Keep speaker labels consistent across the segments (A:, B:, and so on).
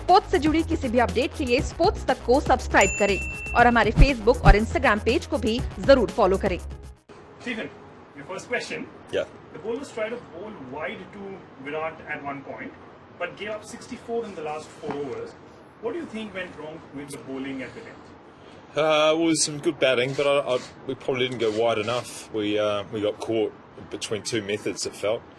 A: Sports से जुड़ी किसी भी अपडेट के लिए स्पोर्ट्स तक को सब्सक्राइब करें और हमारे फेसबुक और इंस्टाग्राम पेज को भी जरूर फॉलो करें।
B: Stephen, your first question.
C: Yeah.
B: The bowlers tried to bowl wide to Virat at one point, but gave up 64 in the last 4 overs. What do you think went wrong with the bowling at the end?
C: It was some good batting, but we probably didn't go wide enough. We got caught between two methods, it felt.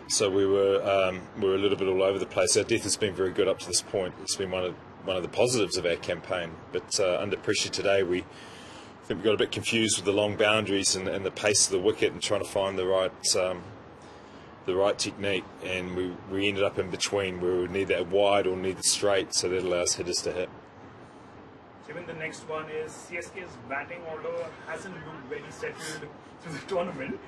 C: So we were a little bit all over the place. Our depth has been very good up to this point. It's been one of the positives of our campaign. But under pressure today, I think we got a bit confused with the long boundaries and the pace of the wicket and trying to find the right technique. And we ended up in between where we need that wide or need the straight, so that allows hitters to hit.
B: Even the next one is CSK's batting order hasn't looked very settled through the tournament.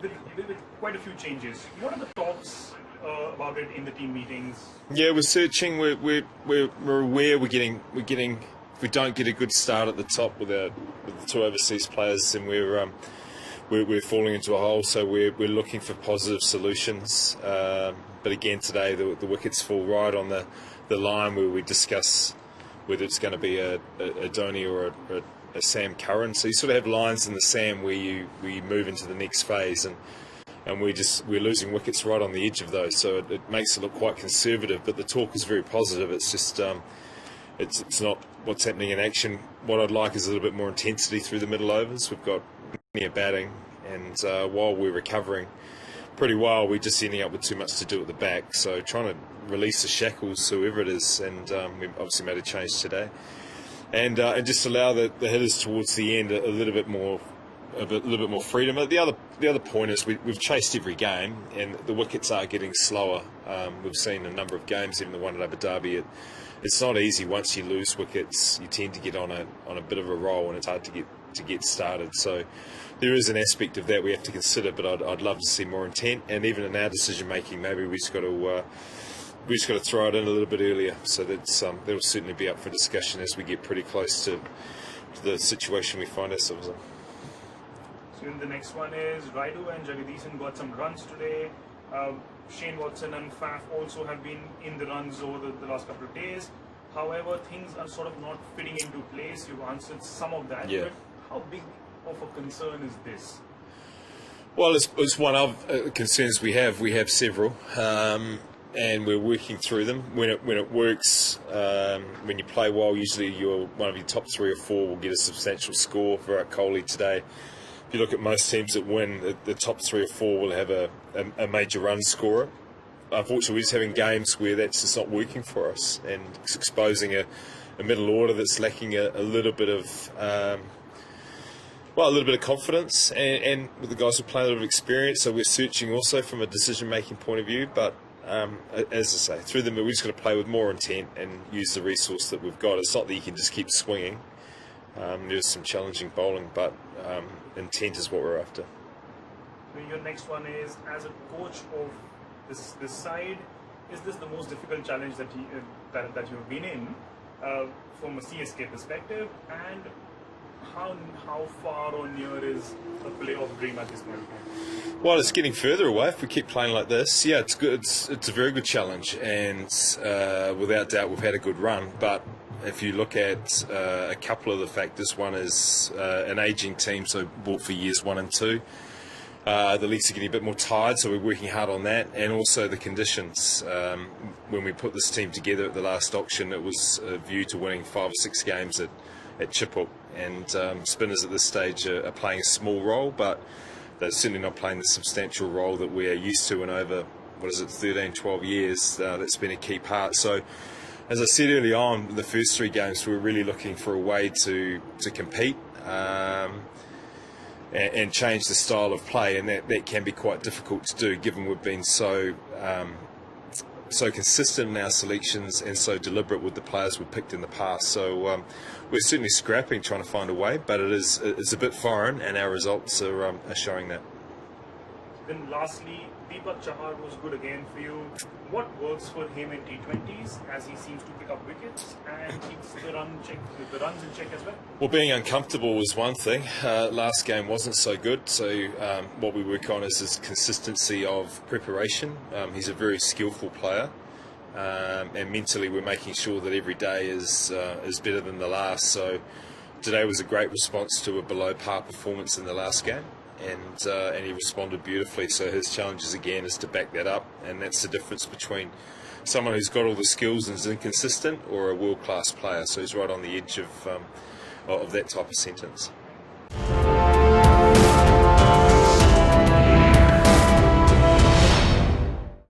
B: With quite a few changes. What are the talks about it in the team meetings?
C: Yeah, we're searching. We're aware we're getting. If we don't get a good start at the top with the two overseas players, then we're falling into a hole. So we're looking for positive solutions. But again, today the wickets fall right on the line where we discuss whether it's going to be a Dhoni or a Sam Curran. So you sort of have lines in the Sam where you move into the next phase, and we're losing wickets right on the edge of those. So it makes it look quite conservative, but the talk is very positive. It's just it's not what's happening in action. What I'd like is a little bit more intensity through the middle overs. We've got plenty of batting, and while we're recovering pretty well, we're just ending up with too much to do at the back. So trying to release the shackles, whoever it is, and we've obviously made a change today. And just allow the hitters towards the end a little bit more freedom. The other point is we've chased every game, and the wickets are getting slower. We've seen a number of games, even the one at Abu Dhabi. It's not easy once you lose wickets. You tend to get on a bit of a roll, and it's hard to get started. So there is an aspect of that we have to consider. But I'd love to see more intent, and even in our decision making, maybe we just got to throw it in a little bit earlier, so that'll certainly be up for discussion as we get pretty close to the situation we find ourselves in.
B: So the next one is Raidu and Jagadisan got some runs today. Shane Watson and Faf also have been in the runs over the last couple of days. However, things are sort of not fitting into place. You've answered some of that.
C: Yeah.
B: But how big of a concern is this?
C: Well, it's one of concerns we have. We have several. And we're working through them. When it works, when you play well, usually one of your top 3 or 4 will get a substantial score. Virat Kohli today, if you look at most teams that win, the top 3 or 4 will have a major run scorer. Unfortunately, we're just having games where that's just not working for us, and it's exposing a middle order that's lacking a little bit of a little bit of confidence, and with the guys who play a little bit of experience. So we're searching also from a decision-making point of view, but as I say, through them, we just got to play with more intent and use the resource that we've got. It's not that you can just keep swinging. There's some challenging bowling, but intent is what we're after.
B: Your next one is, as a coach of this side, is this the most difficult challenge that you've been in from a CSK perspective, and how far or near is a playoff dream at this point?
C: Well, it's getting further away if we keep playing like this. Yeah, it's good. It's a very good challenge, and without doubt, we've had a good run. But if you look at a couple of the factors, one is an ageing team, so bought for years 1 and 2. The leagues are getting a bit more tired, so we're working hard on that, and also the conditions. When we put this team together at the last auction, it was a view to winning 5 or 6 games at Chiphook, and spinners at this stage are playing a small role, but they're certainly not playing the substantial role that we are used to in over, 13, 12 years. That's been a key part. So, as I said early on, the first 3 games, we were really looking for a way to compete and change the style of play, and that can be quite difficult to do, given we've been so consistent in our selections and so deliberate with the players we've picked in the past. So we're certainly scrapping, trying to find a way, but it's a bit foreign, and our results are showing that.
B: Then lastly, Deepak Chahar was good again for you. What works for him in T20s, as he seems to pick up wickets and keeps the runs in check as well?
C: Well, being uncomfortable was one thing. Last game wasn't so good, so what we work on is his consistency of preparation. He's a very skillful player, and mentally we're making sure that every day is better than the last. So today was a great response to a below par performance in the last game, and he responded beautifully. So his challenge again is to back that up, and that's the difference between someone who's got all the skills and is inconsistent or a world-class player. So he's right on the edge of that type of sentence.